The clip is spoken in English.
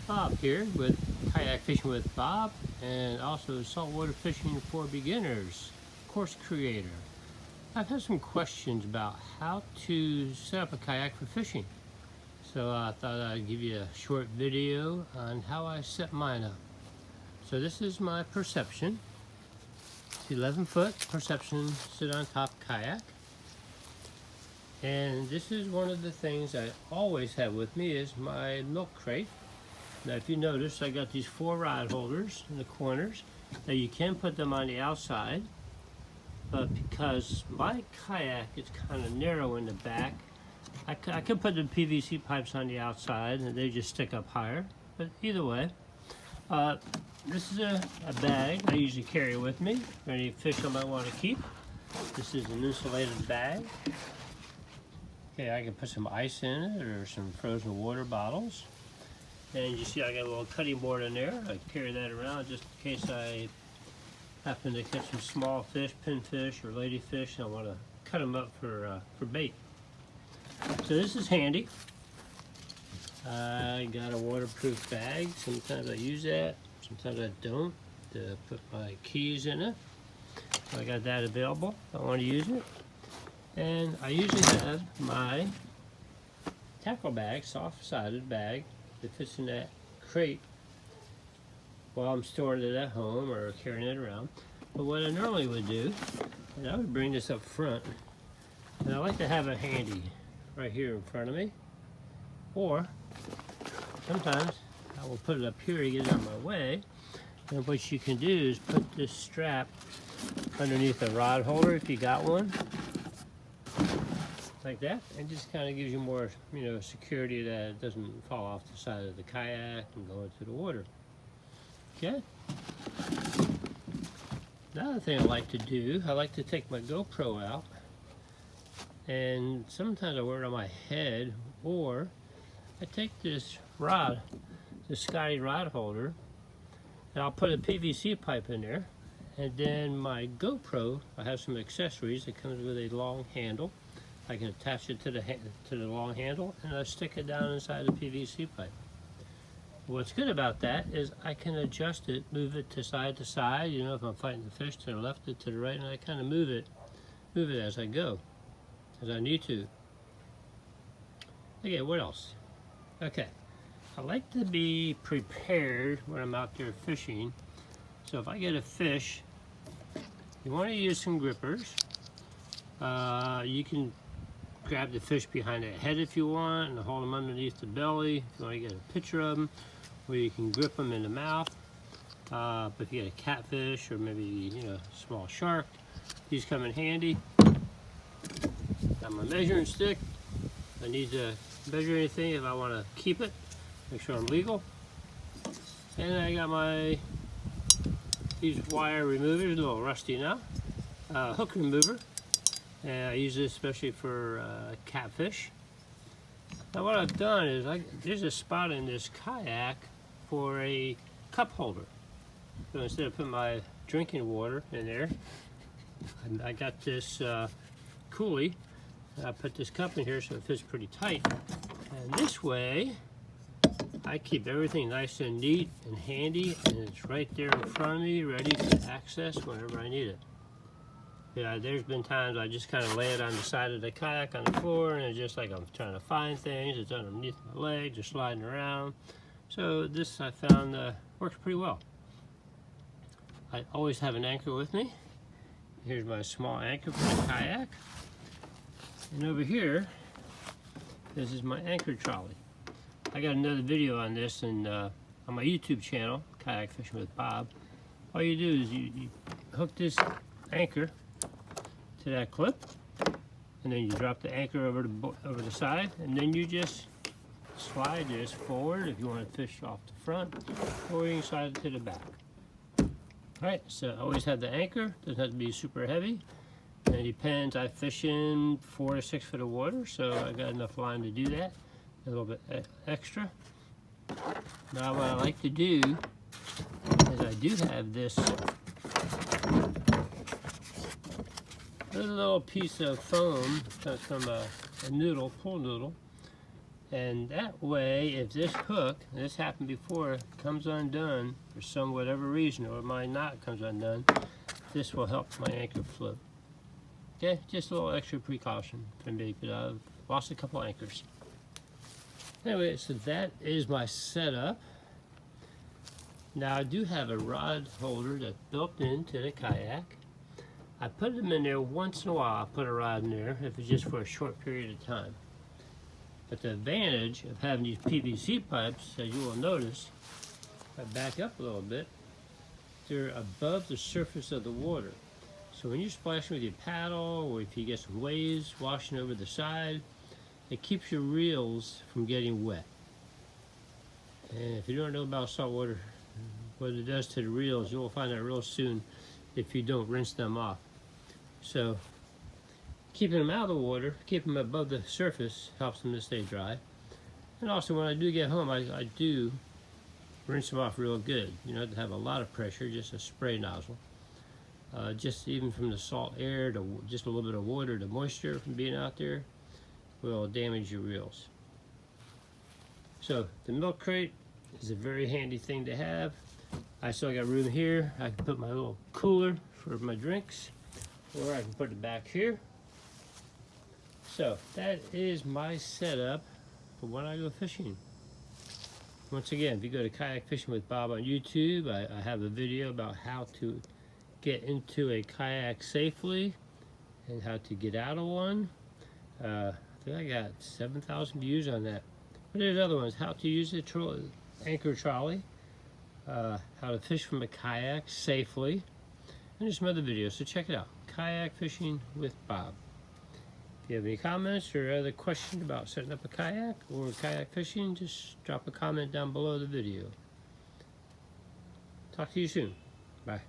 Bob here with Kayak Fishing with Bob, and also Saltwater Fishing for Beginners course creator. I've had some questions about how to set up a kayak for fishing, so I thought I'd give you a short video on how I set mine up. So this is my Perception. It's 11-foot Perception sit on top kayak, and this is one of the things I always have with me is my milk crate. Now if you notice, I got these 4 rod holders in the corners. Now you can put them on the outside, but because my kayak is kind of narrow in the back, I could put the PVC pipes on the outside and they just stick up higher. But either way, this is a bag I usually carry with me for any fish I might want to keep. This is an insulated bag. Okay, I can put some ice in it or some frozen water bottles. And you see I got a little cutting board in there. I carry that around just in case I happen to catch some small fish, pinfish or ladyfish, and I want to cut them up for bait. So this is handy. I got a waterproof bag. Sometimes I use that, sometimes I don't, to put my keys in it. So I got that available if I want to use it. And I usually have my tackle bag, soft-sided bag, that fits in that crate while I'm storing it at home or carrying it around. But what I normally would do is I would bring this up front, and I like to have it handy right here in front of me, or sometimes I will put it up here to get it out of my way. And what you can do is put this strap underneath the rod holder if you got one, like that, and just kind of gives you more, security that it doesn't fall off the side of the kayak and go into the water. Okay. Another thing I like to do, I like to take my GoPro out, and sometimes I wear it on my head, or I take this rod, the Scotty rod holder, and I'll put a PVC pipe in there, and then my GoPro, I have some accessories that comes with a long handle. I can attach it to the long handle, and I stick it down inside the PVC pipe. What's good about that is I can adjust it, move it to side, if I'm fighting the fish, to the left or to the right, and I kind of move it as I go, as I need to. Okay, what else? Okay, I like to be prepared when I'm out there fishing. So if I get a fish, you want to use some grippers. You can grab the fish behind the head if you want and hold them underneath the belly if you want to get a picture of them, or you can grip them in the mouth. But if you get a catfish or maybe a small shark, these come in handy. Got my measuring stick. I need to measure anything if I want to keep it, make sure I'm legal. And I got these wire removers, a little rusty now, hook remover. And I use this especially for catfish. Now what I've done is, there's a spot in this kayak for a cup holder. So instead of putting my drinking water in there, I got this coolie. I put this cup in here so it fits pretty tight. And this way, I keep everything nice and neat and handy, and it's right there in front of me, ready to access whenever I need it. Yeah, there's been times I just kind of lay it on the side of the kayak on the floor, and it's just like I'm trying to find things. It's underneath my legs or sliding around. So this I found works pretty well. I always have an anchor with me. Here's my small anchor for the kayak. And over here, this is my anchor trolley. I got another video on this on my YouTube channel, Kayak Fishing with Bob. All you do is you hook this anchor to that clip, and then you drop the anchor over the side, and then you just slide this forward if you want to fish off the front, or you can slide it to the back. Alright, so I always have the anchor. Doesn't have to be super heavy, and it depends. I fish in 4 to 6 foot of water, so I got enough line to do that, a little bit extra. Now what I like to do is I do have this little piece of foam that's from a noodle, pool noodle, And that way, if this hook, and this happened before, comes undone for some whatever reason, or it might not comes undone, this will help my anchor float. Okay, just a little extra precaution for me, but I've lost a couple anchors. Anyway, so that is my setup. Now I do have a rod holder that's built into the kayak. I put them in there once in a while. I put a rod in there if it's just for a short period of time. But the advantage of having these PVC pipes, as you will notice, if I back up a little bit, they're above the surface of the water. So when you're splashing with your paddle, or if you get some waves washing over the side, it keeps your reels from getting wet. And if you don't know about salt water, what it does to the reels, you'll find out real soon if you don't rinse them off. So keeping them out of the water, keeping them above the surface, helps them to stay dry. And also when I do get home, I do rinse them off real good. You don't have to have a lot of pressure, just a spray nozzle. Just even from the salt air to just a little bit of water, the moisture from being out there will damage your reels. So the milk crate is a very handy thing to have. I still got room here. I can put my little cooler for my drinks, or I can put it back here. So that is my setup for when I go fishing. Once again, if you go to Kayak Fishing with Bob on YouTube, I have a video about how to get into a kayak safely and how to get out of one. I think I got 7,000 views on that. But there's other ones, how to use the anchor trolley, how to fish from a kayak safely, and there's some other videos, so check it out. Kayak Fishing with Bob. If you have any comments or other questions about setting up a kayak or kayak fishing, just drop a comment down below the video. Talk to you soon. Bye.